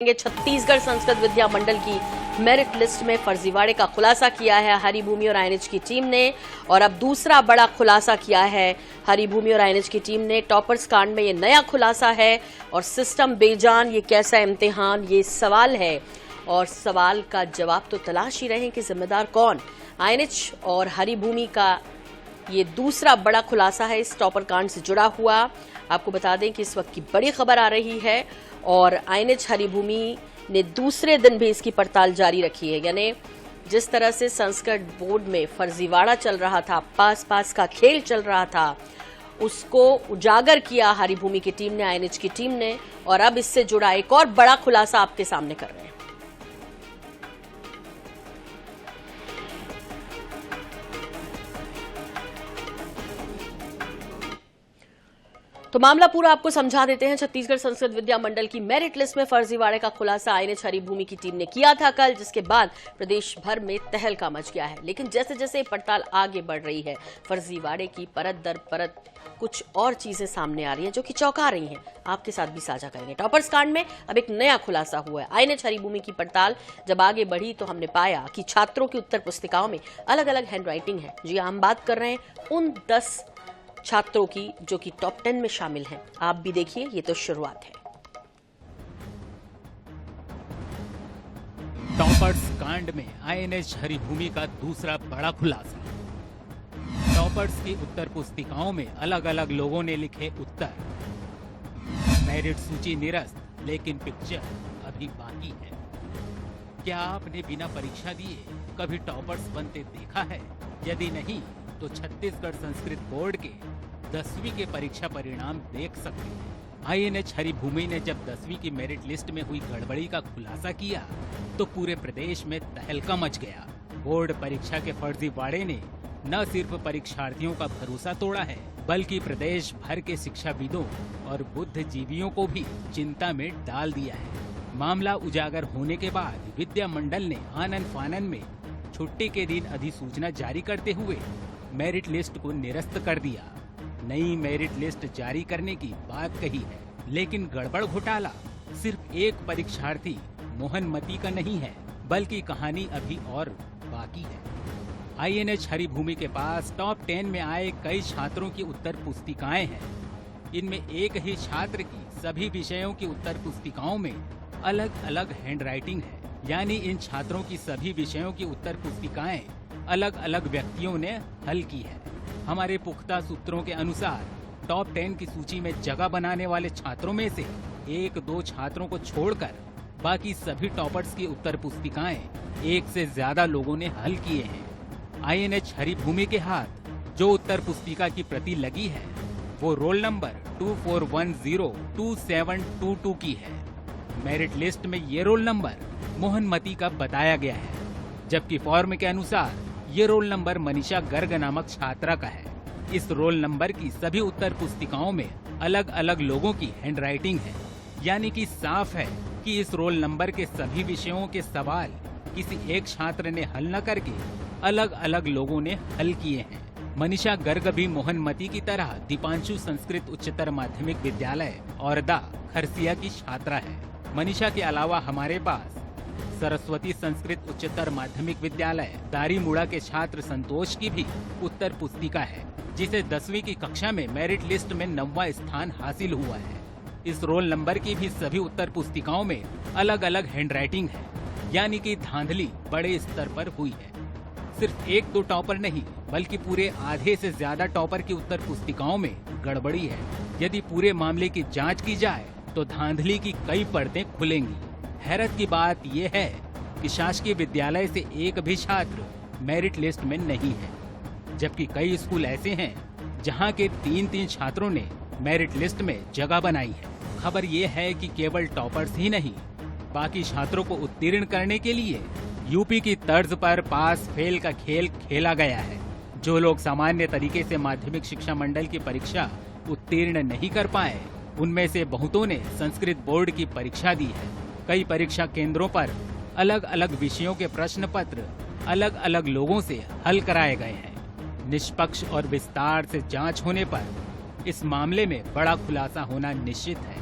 छत्तीसगढ़ संस्कृत विद्या मंडल की merit list में फर्जीवाड़े का खुलासा किया है हरिभूमि और आईएनएच की टीम ने। और अब दूसरा बड़ा खुलासा किया है हरिभूमि और आईएनएच की टीम ने। टॉपर्स कांड में ये नया खुलासा है और सिस्टम बेजान, ये कैसा इम्तिहान, ये सवाल है और सवाल का जवाब तो तलाश ही रहे कि जिम्मेदार कौन। आईएनएच और हरिभूमि का ये दूसरा बड़ा खुलासा है इस टॉपर कांड से जुड़ा हुआ। आपको बता दें कि इस वक्त की बड़ी खबर आ रही है और आईएनएच हरिभूमि ने दूसरे दिन भी इसकी पड़ताल जारी रखी है। यानी जिस तरह से संस्कृत बोर्ड में फर्जीवाड़ा चल रहा था, पास का खेल चल रहा था, उसको उजागर किया हरिभूमि की टीम ने, आईएनएच की टीम ने। और अब इससे जुड़ा एक और बड़ा खुलासा आपके सामने कर रहे हैं। तो मामला पूरा आपको समझा देते हैं। छत्तीसगढ़ संस्कृत विद्या मंडल की मेरिट लिस्ट में फर्जीवाड़े का खुलासा आईएनएच हरिभूमि की टीम ने किया था कल, जिसके बाद प्रदेश भर में तहलका मच गया है। लेकिन जैसे जैसे पड़ताल आगे बढ़ रही है, फर्जीवाड़े की परत दर परत कुछ और चीजें सामने आ रही हैं जो कि चौंका रही हैं। आपके साथ भी साझा करेंगे। टॉपर्स कांड में अब एक नया खुलासा हुआ है। आईएनएच हरिभूमि की पड़ताल जब आगे बढ़ी तो हमने पाया कि छात्रों की उत्तर पुस्तिकाओं में अलग अलग हैंडराइटिंग है। जी हम बात कर रहे हैं उन 10 छात्रों की जो कि टॉप 10 में शामिल हैं। आप भी देखिए, ये तो शुरुआत है। टॉपर्स कांड में आईएनएच हरिभूमि का दूसरा बड़ा खुलासा। टॉपर्स की उत्तर पुस्तिकाओं में अलग अलग लोगों ने लिखे उत्तर। मेरिट सूची निरस्त, लेकिन पिक्चर अभी बाकी है। क्या आपने बिना परीक्षा दिए कभी टॉपर्स बनते देखा है? यदि नहीं तो छत्तीसगढ़ संस्कृत बोर्ड के 10वीं के परीक्षा परिणाम देख सकते हैं। आईएनएच हरिभूमि ने जब 10वीं की मेरिट लिस्ट में हुई गड़बड़ी का खुलासा किया तो पूरे प्रदेश में तहलका मच गया। बोर्ड परीक्षा के फर्जीवाड़े ने न सिर्फ परीक्षार्थियों का भरोसा तोड़ा है, बल्कि प्रदेश भर के शिक्षाविदों और बुद्धिजीवियों को भी चिंता में डाल दिया है। मामला उजागर होने के बाद विद्या मंडल ने आनन फानन में छुट्टी के दिन अधिसूचना जारी करते हुए मेरिट लिस्ट को निरस्त कर दिया। नई मेरिट लिस्ट जारी करने की बात कही है, लेकिन गड़बड़ घोटाला सिर्फ एक परीक्षार्थी मोहनमती का नहीं है, बल्कि कहानी अभी और बाकी है। आईएनएच हरिभूमि के पास टॉप 10 में आए कई छात्रों की उत्तर पुस्तिकाएं हैं। इनमें एक ही छात्र की सभी विषयों की उत्तर पुस्तिकाओं में अलग अलग हैंडराइटिंग है। यानी इन छात्रों की सभी विषयों की उत्तर पुस्तिकाएं अलग अलग व्यक्तियों ने हल की है। हमारे पुख्ता सूत्रों के अनुसार टॉप 10 की सूची में जगह बनाने वाले छात्रों में से 1-2 छात्रों को छोड़कर बाकी सभी टॉपर्स की उत्तर पुस्तिकाएं एक से ज्यादा लोगों ने हल किए हैं। आईएनएच हरिभूमि के हाथ जो उत्तर पुस्तिका की प्रति लगी है वो रोल नंबर 24102722 की है। मेरिट लिस्ट में ये रोल नंबर मोहनमती का बताया गया है, जबकि फॉर्म के अनुसार ये रोल नंबर मनीषा गर्ग नामक छात्रा का है। इस रोल नंबर की सभी उत्तर पुस्तिकाओं में अलग अलग लोगों की हैंडराइटिंग है। यानी कि साफ है कि इस रोल नंबर के सभी विषयों के सवाल किसी एक छात्र ने हल न करके अलग अलग लोगों ने हल किए हैं। मनीषा गर्ग भी मोहनमती की तरह दीपांशु संस्कृत उच्चतर माध्यमिक विद्यालय औरदा खरसिया की छात्रा है। मनीषा के अलावा हमारे पास सरस्वती संस्कृत उच्चतर माध्यमिक विद्यालय दारीमुड़ा के छात्र संतोष की भी उत्तर पुस्तिका है, जिसे 10वीं की कक्षा में मेरिट लिस्ट में 9वां स्थान हासिल हुआ है। इस रोल नंबर की भी सभी उत्तर पुस्तिकाओं में अलग अलग हैंडराइटिंग है। यानी कि धांधली बड़े स्तर पर हुई है। सिर्फ 1-2 टॉपर नहीं, बल्कि पूरे आधे से ज्यादा टॉपर की उत्तर पुस्तिकाओं में गड़बड़ी है। यदि पूरे मामले की जाँच की जाए तो धांधली की कई परतें खुलेंगी। हैरत की बात यह है कि शासकीय विद्यालय से एक भी छात्र मेरिट लिस्ट में नहीं है, जबकि कई स्कूल ऐसे हैं जहां के 3-3 छात्रों ने मेरिट लिस्ट में जगह बनाई है। खबर यह है कि केवल टॉपर्स ही नहीं, बाकी छात्रों को उत्तीर्ण करने के लिए यूपी की तर्ज पर पास फेल का खेल खेला गया है। जो लोग सामान्य तरीके से माध्यमिक शिक्षा मंडल की परीक्षा उत्तीर्ण नहीं कर पाए, उनमें से बहुतों ने संस्कृत बोर्ड की परीक्षा दी है। कई परीक्षा केंद्रों पर अलग अलग विषयों के प्रश्न पत्र अलग अलग लोगों से हल कराए गए हैं। निष्पक्ष और विस्तार से जांच होने पर इस मामले में बड़ा खुलासा होना निश्चित है।